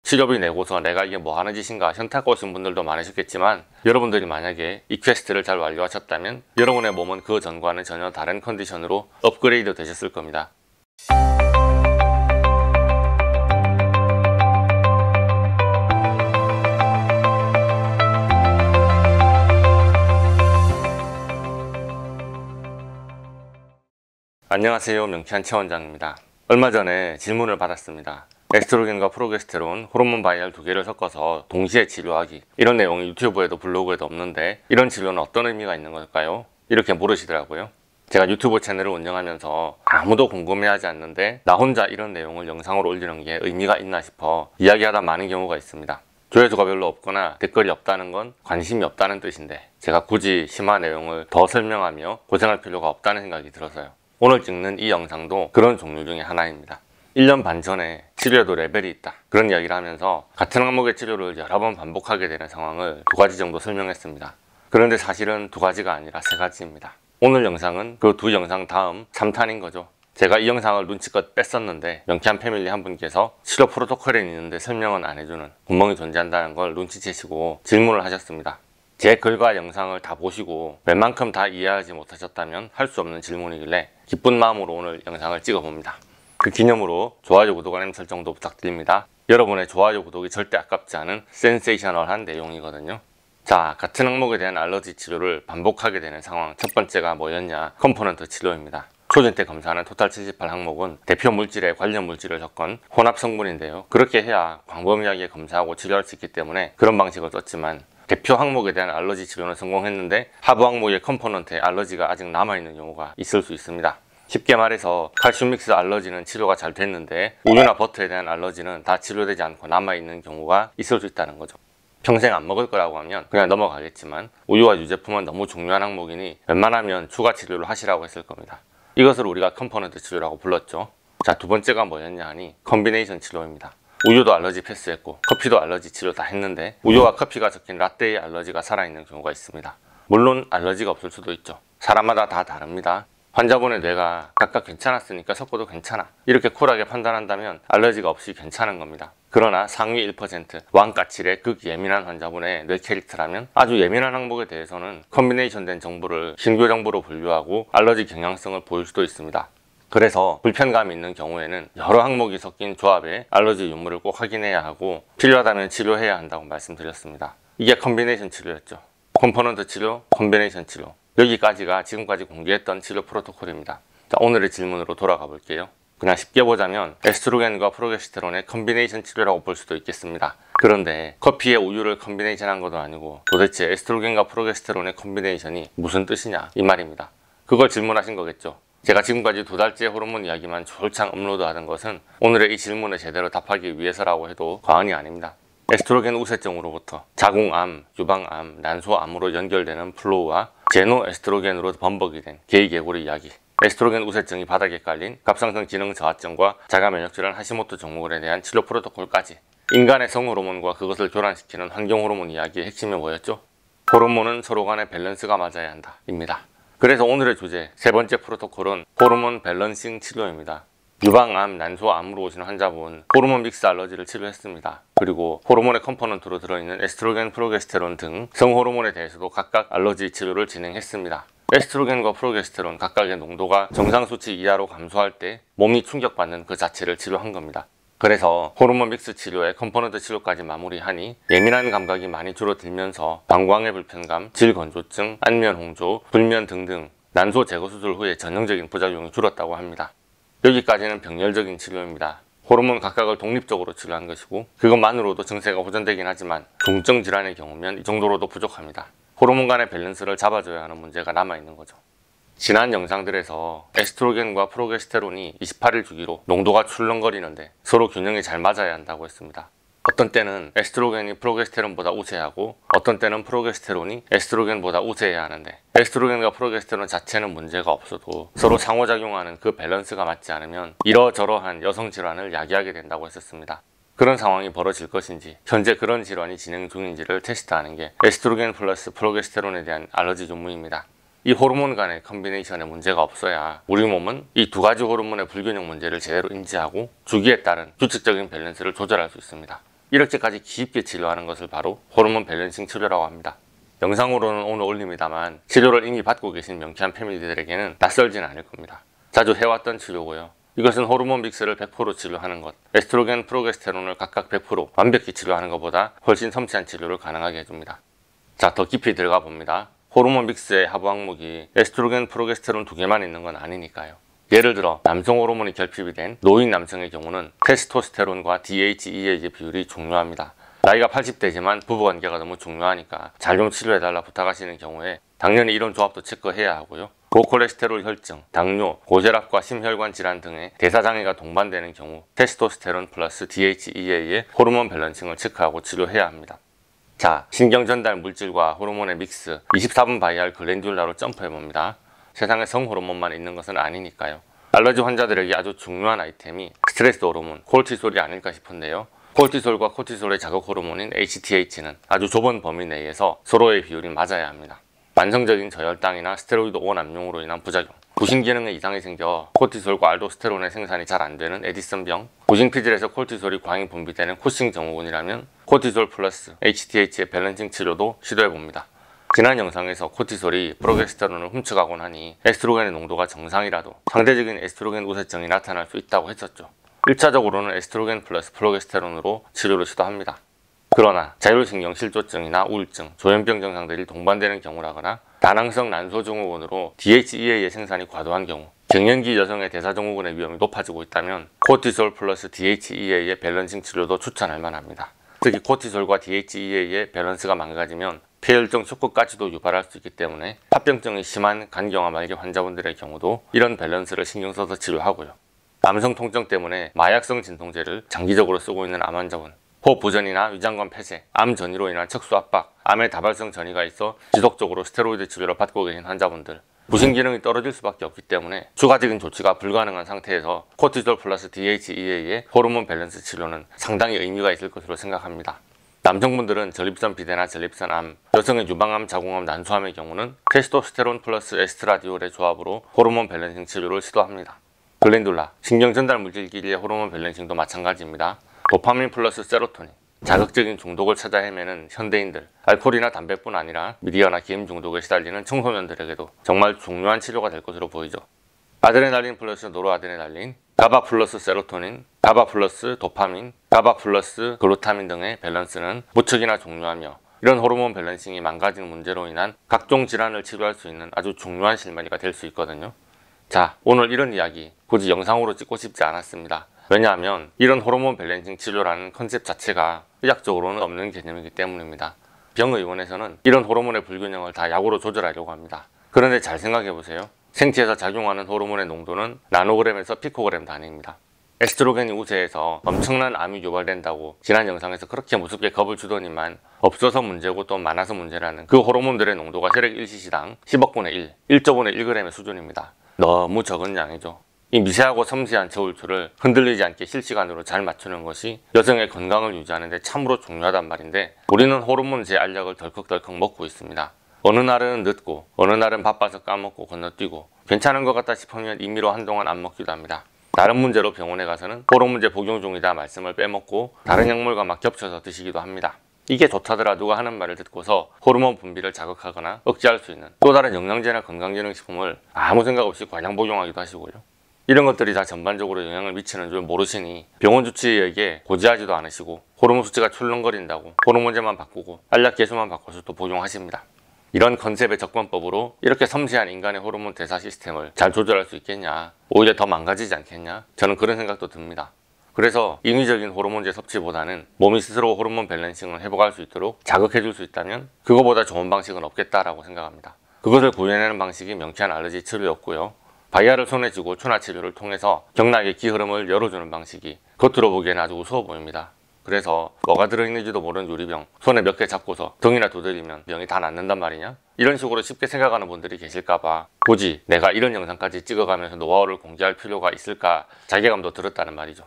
치료비 내고서 내가 이게 뭐 하는 짓인가 현타가 오신 분들도 많으셨겠지만, 여러분들이 만약에 이 퀘스트를 잘 완료하셨다면 여러분의 몸은 그 전과는 전혀 다른 컨디션으로 업그레이드 되셨을 겁니다. 안녕하세요, 명쾌한 최원장입니다. 얼마 전에 질문을 받았습니다. 에스트로겐과 프로게스테론, 호르몬 바이알 두 개를 섞어서 동시에 치료하기, 이런 내용이 유튜브에도 블로그에도 없는데 이런 진료는 어떤 의미가 있는 걸까요? 이렇게 물으시더라고요. 제가 유튜브 채널을 운영하면서 아무도 궁금해하지 않는데 나 혼자 이런 내용을 영상으로 올리는 게 의미가 있나 싶어 이야기하다 많은 경우가 있습니다. 조회수가 별로 없거나 댓글이 없다는 건 관심이 없다는 뜻인데, 제가 굳이 심화 내용을 더 설명하며 고생할 필요가 없다는 생각이 들어서요. 오늘 찍는 이 영상도 그런 종류 중에 하나입니다. 1년 반 전에 치료에도 레벨이 있다, 그런 이야기를 하면서 같은 항목의 치료를 여러 번 반복하게 되는 상황을 두 가지 정도 설명했습니다. 그런데 사실은 두 가지가 아니라 세 가지입니다. 오늘 영상은 그 두 영상 다음 3탄인 거죠. 제가 이 영상을 눈치껏 뺐었는데 명쾌한 패밀리 한 분께서 치료 프로토콜에 있는데 설명은 안 해주는 구멍이 존재한다는 걸 눈치채시고 질문을 하셨습니다. 제 글과 영상을 다 보시고 웬만큼 다 이해하지 못하셨다면 할 수 없는 질문이길래 기쁜 마음으로 오늘 영상을 찍어봅니다. 그 기념으로 좋아요, 구독, 알림 설정도 부탁드립니다. 여러분의 좋아요, 구독이 절대 아깝지 않은 센세이셔널한 내용이거든요. 자, 같은 항목에 대한 알러지 치료를 반복하게 되는 상황, 첫 번째가 뭐였냐? 컴포넌트 치료입니다. 초진 때 검사하는 토탈 78 항목은 대표 물질에 관련 물질을 섞은 혼합 성분인데요. 그렇게 해야 광범위하게 검사하고 치료할 수 있기 때문에 그런 방식을 썼지만, 대표 항목에 대한 알러지 치료는 성공했는데 하부 항목의 컴포넌트에 알러지가 아직 남아있는 경우가 있을 수 있습니다. 쉽게 말해서 칼슘 믹스 알러지는 치료가 잘 됐는데 우유나 버터에 대한 알러지는 다 치료되지 않고 남아있는 경우가 있을 수 있다는 거죠. 평생 안 먹을 거라고 하면 그냥 넘어가겠지만, 우유와 유제품은 너무 중요한 항목이니 웬만하면 추가 치료를 하시라고 했을 겁니다. 이것을 우리가 컴포넌트 치료라고 불렀죠. 자, 두 번째가 뭐였냐 하니 컨비네이션 치료입니다. 우유도 알러지 패스했고 커피도 알러지 치료 다 했는데 우유와 커피가 섞인 라떼의 알러지가 살아있는 경우가 있습니다. 물론 알러지가 없을 수도 있죠. 사람마다 다 다릅니다. 환자분의 뇌가 각각 괜찮았으니까 섞어도 괜찮아, 이렇게 쿨하게 판단한다면 알러지가 없이 괜찮은 겁니다. 그러나 상위 1%, 왕까칠의 극예민한 환자분의 뇌 캐릭터라면 아주 예민한 항목에 대해서는 컨비네이션 된 정보를 신규 정보로 분류하고 알러지 경향성을 보일 수도 있습니다. 그래서 불편감이 있는 경우에는 여러 항목이 섞인 조합의 알러지 유무를 꼭 확인해야 하고 필요하다면 치료해야 한다고 말씀드렸습니다. 이게 컨비네이션 치료였죠. 컴포넌트 치료, 컨비네이션 치료, 여기까지가 지금까지 공개했던 치료 프로토콜입니다. 자, 오늘의 질문으로 돌아가 볼게요. 그냥 쉽게 보자면 에스트로겐과 프로게스테론의 컨비네이션 치료라고 볼 수도 있겠습니다. 그런데 커피에 우유를 컨비네이션 한 것도 아니고 도대체 에스트로겐과 프로게스테론의 컨비네이션이 무슨 뜻이냐, 이 말입니다. 그걸 질문하신 거겠죠. 제가 지금까지 2달째 호르몬 이야기만 졸창 업로드하는 것은 오늘의 이 질문에 제대로 답하기 위해서라고 해도 과언이 아닙니다. 에스트로겐 우세증으로부터 자궁암, 유방암, 난소암으로 연결되는 플로우와 제노에스트로겐으로 범벅이 된 개이개구리 이야기, 에스트로겐 우세증이 바닥에 깔린 갑상선 기능 저하증과 자가 면역질환 하시모토 증후군에 대한 치료 프로토콜까지, 인간의 성호르몬과 그것을 교란시키는 환경호르몬 이야기의 핵심이 뭐였죠? 호르몬은 서로 간의 밸런스가 맞아야 한다 입니다. 그래서 오늘의 주제, 세 번째 프로토콜은 호르몬 밸런싱 치료입니다. 유방암, 난소암으로 오신 환자분 호르몬 믹스 알러지를 치료했습니다. 그리고 호르몬의 컴포넌트로 들어있는 에스트로겐, 프로게스테론 등 성호르몬에 대해서도 각각 알러지 치료를 진행했습니다. 에스트로겐과 프로게스테론 각각의 농도가 정상 수치 이하로 감소할 때 몸이 충격받는 그 자체를 치료한 겁니다. 그래서 호르몬 믹스 치료에 컴포넌트 치료까지 마무리하니 예민한 감각이 많이 줄어들면서 방광의 불편감, 질건조증, 안면 홍조, 불면 등등 난소 제거 수술 후에 전형적인 부작용이 줄었다고 합니다. 여기까지는 병렬적인 치료입니다. 호르몬 각각을 독립적으로 치료한 것이고 그것만으로도 증세가 호전되긴 하지만 중증 질환의 경우면 이 정도로도 부족합니다. 호르몬 간의 밸런스를 잡아줘야 하는 문제가 남아있는 거죠. 지난 영상들에서 에스트로겐과 프로게스테론이 28일 주기로 농도가 출렁거리는데 서로 균형이 잘 맞아야 한다고 했습니다. 어떤 때는 에스트로겐이 프로게스테론보다 우세하고 어떤 때는 프로게스테론이 에스트로겐보다 우세해야 하는데, 에스트로겐과 프로게스테론 자체는 문제가 없어도 서로 상호작용하는 그 밸런스가 맞지 않으면 이러저러한 여성 질환을 야기하게 된다고 했었습니다. 그런 상황이 벌어질 것인지, 현재 그런 질환이 진행 중인지를 테스트하는 게 에스트로겐 플러스 프로게스테론에 대한 알러지 전문입니다. 이 호르몬 간의 컨비네이션에 문제가 없어야 우리 몸은 이 두 가지 호르몬의 불균형 문제를 제대로 인지하고 주기에 따른 규칙적인 밸런스를 조절할 수 있습니다. 이렇게까지 깊게 치료하는 것을 바로 호르몬 밸런싱 치료라고 합니다. 영상으로는 오늘 올립니다만 치료를 이미 받고 계신 명쾌한 패밀리들에게는 낯설지는 않을 겁니다. 자주 해왔던 치료고요. 이것은 호르몬 믹스를 100% 치료하는 것, 에스트로겐, 프로게스테론을 각각 100% 완벽히 치료하는 것보다 훨씬 섬세한 치료를 가능하게 해줍니다. 자, 더 깊이 들어가 봅니다. 호르몬 믹스의 하부 항목이 에스트로겐, 프로게스테론 두 개만 있는 건 아니니까요. 예를 들어 남성 호르몬이 결핍이 된 노인 남성의 경우는 테스토스테론과 DHEA의 비율이 중요합니다. 나이가 80대지만 부부관계가 너무 중요하니까 잘 좀 치료해달라 부탁하시는 경우에 당연히 이런 조합도 체크해야 하고요. 고콜레스테롤 혈증, 당뇨, 고혈압과 심혈관 질환 등의 대사장애가 동반되는 경우 테스토스테론 플러스 DHEA의 호르몬 밸런싱을 체크하고 치료해야 합니다. 자, 신경전달 물질과 호르몬의 믹스 24분 바이알 글랜듈라로 점프해봅니다. 세상에 성호르몬만 있는 것은 아니니까요. 알러지 환자들에게 아주 중요한 아이템이 스트레스 호르몬, 코르티솔이 아닐까 싶은데요. 코르티솔과 코르티솔의 자극 호르몬인 HTH는 아주 좁은 범위 내에서 서로의 비율이 맞아야 합니다. 만성적인 저혈당이나 스테로이드 오남용으로 인한 부작용, 부신기능에 이상이 생겨 코르티솔과 알도스테론의 생산이 잘 안되는 에디슨병, 부신피질에서 코르티솔이 과잉 분비되는 쿠싱 증후군이라면 코르티솔 플러스 HTH의 밸런싱 치료도 시도해봅니다. 지난 영상에서 코르티솔이 프로게스테론을 훔쳐가곤 하니 에스트로겐의 농도가 정상이라도 상대적인 에스트로겐 우세증이 나타날 수 있다고 했었죠. 1차적으로는 에스트로겐 플러스 프로게스테론으로 치료를 시도합니다. 그러나 자율신경실조증이나 우울증, 조현병 증상들이 동반되는 경우라거나 다낭성 난소증후군으로 DHEA의 생산이 과도한 경우, 갱년기 여성의 대사증후군의 위험이 높아지고 있다면 코르티솔 플러스 DHEA의 밸런싱 치료도 추천할 만합니다. 특히 코르티솔과 DHEA의 밸런스가 망가지면 폐혈증 쇼크까지도 유발할 수 있기 때문에 합병증이 심한 간경화 말기 환자분들의 경우도 이런 밸런스를 신경 써서 치료하고요. 남성 통증 때문에 마약성 진통제를 장기적으로 쓰고 있는 암 환자분, 호흡 부전이나 위장관 폐쇄, 암 전이로 인한 척수 압박, 암의 다발성 전이가 있어 지속적으로 스테로이드 치료를 받고 계신 환자분들, 부신 기능이 떨어질 수밖에 없기 때문에 추가적인 조치가 불가능한 상태에서 코르티솔 플러스 DHEA의 호르몬 밸런스 치료는 상당히 의미가 있을 것으로 생각합니다. 남성분들은 전립선 비대나 전립선 암, 여성의 유방암, 자궁암, 난소암의 경우는 테스토스테론 플러스 에스트라디올의 조합으로 호르몬 밸런싱 치료를 시도합니다. 글랜듈라, 신경전달물질끼리의 호르몬 밸런싱도 마찬가지입니다. 도파민 플러스 세로토닌, 자극적인 중독을 찾아 헤매는 현대인들, 알코올이나 담배뿐 아니라 미디어나 게임 중독에 시달리는 청소년들에게도 정말 중요한 치료가 될 것으로 보이죠. 아드레날린 플러스 노르아드레날린, 가바 플러스 세로토닌, 가바 플러스 도파민, 가바 플러스 글루타민 등의 밸런스는 무척이나 중요하며 이런 호르몬 밸런싱이 망가지는 문제로 인한 각종 질환을 치료할 수 있는 아주 중요한 실마리가 될 수 있거든요. 자, 오늘 이런 이야기 굳이 영상으로 찍고 싶지 않았습니다. 왜냐하면 이런 호르몬 밸런싱 치료라는 컨셉 자체가 의학적으로는 없는 개념이기 때문입니다. 병의원에서는 이런 호르몬의 불균형을 다 약으로 조절하려고 합니다. 그런데 잘 생각해보세요. 생체에서 작용하는 호르몬의 농도는 나노그램에서 피코그램 단위입니다. 에스트로겐이 우세해서 엄청난 암이 유발된다고 지난 영상에서 그렇게 무섭게 겁을 주더니만 없어서 문제고 또 많아서 문제라는 그 호르몬들의 농도가 혈액 1cc당 10억분의 1, 1조분의 1g의 수준입니다. 너무 적은 양이죠. 이 미세하고 섬세한 저울추를 흔들리지 않게 실시간으로 잘 맞추는 것이 여성의 건강을 유지하는 데 참으로 중요하단 말인데 우리는 호르몬제 알약을 덜컥덜컥 먹고 있습니다. 어느 날은 늦고 어느 날은 바빠서 까먹고 건너뛰고 괜찮은 것 같다 싶으면 임의로 한동안 안 먹기도 합니다. 다른 문제로 병원에 가서는 호르몬제 복용 중이다 말씀을 빼먹고 다른 약물과 막 겹쳐서 드시기도 합니다. 이게 좋다더라 누가 하는 말을 듣고서 호르몬 분비를 자극하거나 억제할 수 있는 또 다른 영양제나 건강기능식품을 아무 생각 없이 과량 복용하기도 하시고요. 이런 것들이 다 전반적으로 영향을 미치는 줄 모르시니 병원 주치의에게 고지하지도 않으시고 호르몬 수치가 출렁거린다고 호르몬제만 바꾸고 알약 개수만 바꿔서 또 복용하십니다. 이런 컨셉의 접근법으로 이렇게 섬세한 인간의 호르몬 대사 시스템을 잘 조절할 수 있겠냐, 오히려 더 망가지지 않겠냐, 저는 그런 생각도 듭니다. 그래서 인위적인 호르몬제 섭취보다는 몸이 스스로 호르몬 밸런싱을 회복할 수 있도록 자극해줄 수 있다면 그거보다 좋은 방식은 없겠다라고 생각합니다. 그것을 구현해내는 방식이 명쾌한 알러지 치료였고요. 바이알을 손에 쥐고 초나 치료를 통해서 경락의 기흐름을 열어주는 방식이 겉으로 보기에는 아주 우스워 보입니다. 그래서 뭐가 들어있는지도 모르는 유리병 손에 몇 개 잡고서 등이나 두드리면 병이 다 낫는단 말이냐? 이런 식으로 쉽게 생각하는 분들이 계실까봐 굳이 내가 이런 영상까지 찍어가면서 노하우를 공개할 필요가 있을까 자괴감도 들었다는 말이죠.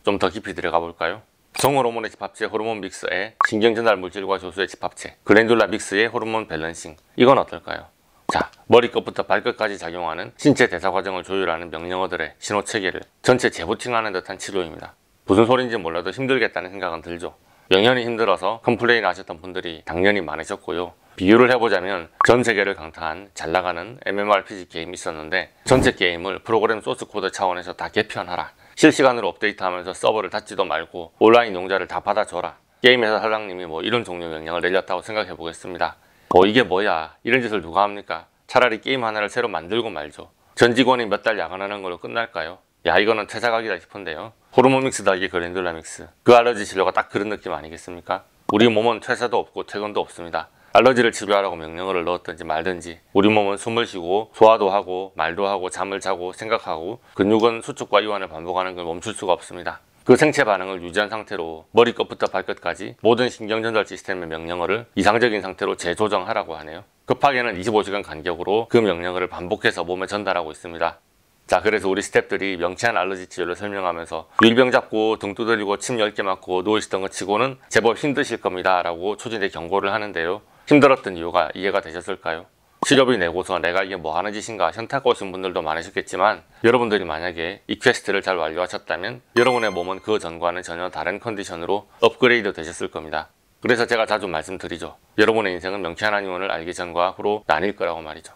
좀 더 깊이 들어가 볼까요? 성호르몬의 집합체 호르몬 믹스에 신경전달 물질과 조수의 집합체 글랜듈라 믹스의 호르몬 밸런싱, 이건 어떨까요? 자, 머리끝부터 발끝까지 작용하는 신체 대사 과정을 조율하는 명령어들의 신호 체계를 전체 재부팅하는 듯한 치료입니다. 무슨 소린지 몰라도 힘들겠다는 생각은 들죠. 영현이 힘들어서 컴플레인 하셨던 분들이 당연히 많으셨고요. 비유를 해보자면 전 세계를 강타한 잘나가는 MMORPG 게임이 있었는데 전체 게임을 프로그램 소스 코드 차원에서 다 개편하라, 실시간으로 업데이트하면서 서버를 닫지도 말고 온라인 용자를 다 받아줘라, 게임회사 사장님이 뭐 이런 종류 명령을 내렸다고 생각해 보겠습니다. 이게 뭐야, 이런 짓을 누가 합니까? 차라리 게임 하나를 새로 만들고 말죠. 전 직원이 몇 달 야근하는 걸로 끝날까요? 야, 이거는 퇴사각이다 싶은데요. 호르몬 믹스 더하기 그랜듈라 믹스, 그 알러지 치료가 딱 그런 느낌 아니겠습니까? 우리 몸은 퇴사도 없고 퇴근도 없습니다. 알러지를 치료하라고 명령어를 넣었든지 말든지 우리 몸은 숨을 쉬고 소화도 하고 말도 하고 잠을 자고 생각하고 근육은 수축과 이완을 반복하는 걸 멈출 수가 없습니다. 그 생체 반응을 유지한 상태로 머리끝부터 발끝까지 모든 신경전달 시스템의 명령어를 이상적인 상태로 재조정하라고 하네요. 급하게는 25시간 간격으로 그 명령어를 반복해서 몸에 전달하고 있습니다. 자, 그래서 우리 스태프들이 명치한 알러지 치료를 설명하면서 유리병 잡고 등 두드리고 침 10개 맞고 누우시던 것 치고는 제법 힘드실 겁니다 라고 초진에 경고를 하는데요. 힘들었던 이유가 이해가 되셨을까요? 치료비 내고서 내가 이게 뭐 하는 짓인가 현타가 오신 분들도 많으셨겠지만, 여러분들이 만약에 이 퀘스트를 잘 완료하셨다면 여러분의 몸은 그 전과는 전혀 다른 컨디션으로 업그레이드 되셨을 겁니다. 그래서 제가 자주 말씀드리죠. 여러분의 인생은 명쾌한 한의원을 알기 전과 후로 나뉠 거라고 말이죠.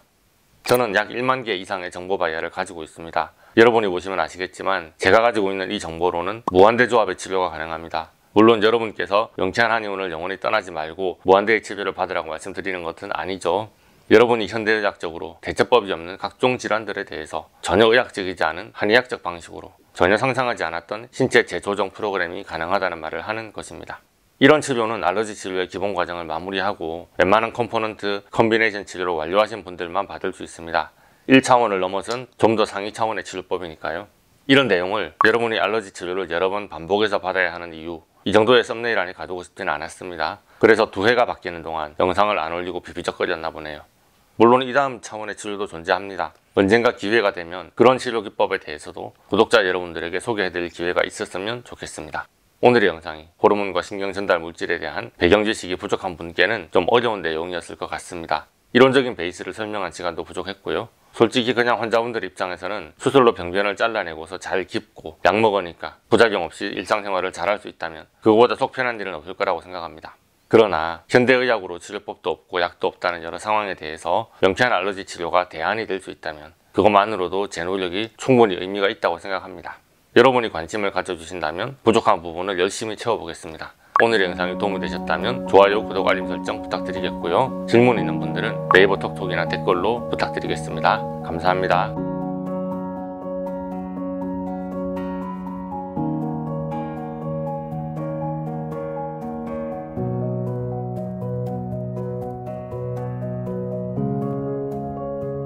저는 약 1만 개 이상의 정보 바이어를 가지고 있습니다. 여러분이 보시면 아시겠지만 제가 가지고 있는 이 정보로는 무한대 조합의 치료가 가능합니다. 물론 여러분께서 명쾌한 한의원을 영원히 떠나지 말고 무한대의 치료를 받으라고 말씀드리는 것은 아니죠. 여러분이 현대의학적으로 대처법이 없는 각종 질환들에 대해서 전혀 의학적이지 않은 한의학적 방식으로 전혀 상상하지 않았던 신체 재조정 프로그램이 가능하다는 말을 하는 것입니다. 이런 치료는 알러지 치료의 기본 과정을 마무리하고 웬만한 컴포넌트 컨비네이션 치료로 완료하신 분들만 받을 수 있습니다. 1차원을 넘어선 좀 더 상위 차원의 치료법이니까요. 이런 내용을 여러분이 알러지 치료를 여러 번 반복해서 받아야 하는 이유, 이 정도의 썸네일 안에 가두고 싶지는 않았습니다. 그래서 두 해가 바뀌는 동안 영상을 안 올리고 비비적거렸나 보네요. 물론 이 다음 차원의 치료도 존재합니다. 언젠가 기회가 되면 그런 치료 기법에 대해서도 구독자 여러분들에게 소개해드릴 기회가 있었으면 좋겠습니다. 오늘의 영상이 호르몬과 신경전달 물질에 대한 배경 지식이 부족한 분께는 좀 어려운 내용이었을 것 같습니다. 이론적인 베이스를 설명한 시간도 부족했고요. 솔직히 그냥 환자분들 입장에서는 수술로 병변을 잘라내고서 잘 깁고 약 먹으니까 부작용 없이 일상생활을 잘할 수 있다면 그거보다 속 편한 일은 없을 거라고 생각합니다. 그러나 현대의학으로 치료법도 없고 약도 없다는 여러 상황에 대해서 명쾌한 알러지 치료가 대안이 될 수 있다면 그것만으로도 제 노력이 충분히 의미가 있다고 생각합니다. 여러분이 관심을 가져주신다면 부족한 부분을 열심히 채워보겠습니다. 오늘의 영상이 도움이 되셨다면 좋아요, 구독, 알림 설정 부탁드리겠고요. 질문 있는 분들은 네이버 톡톡이나 댓글로 부탁드리겠습니다. 감사합니다.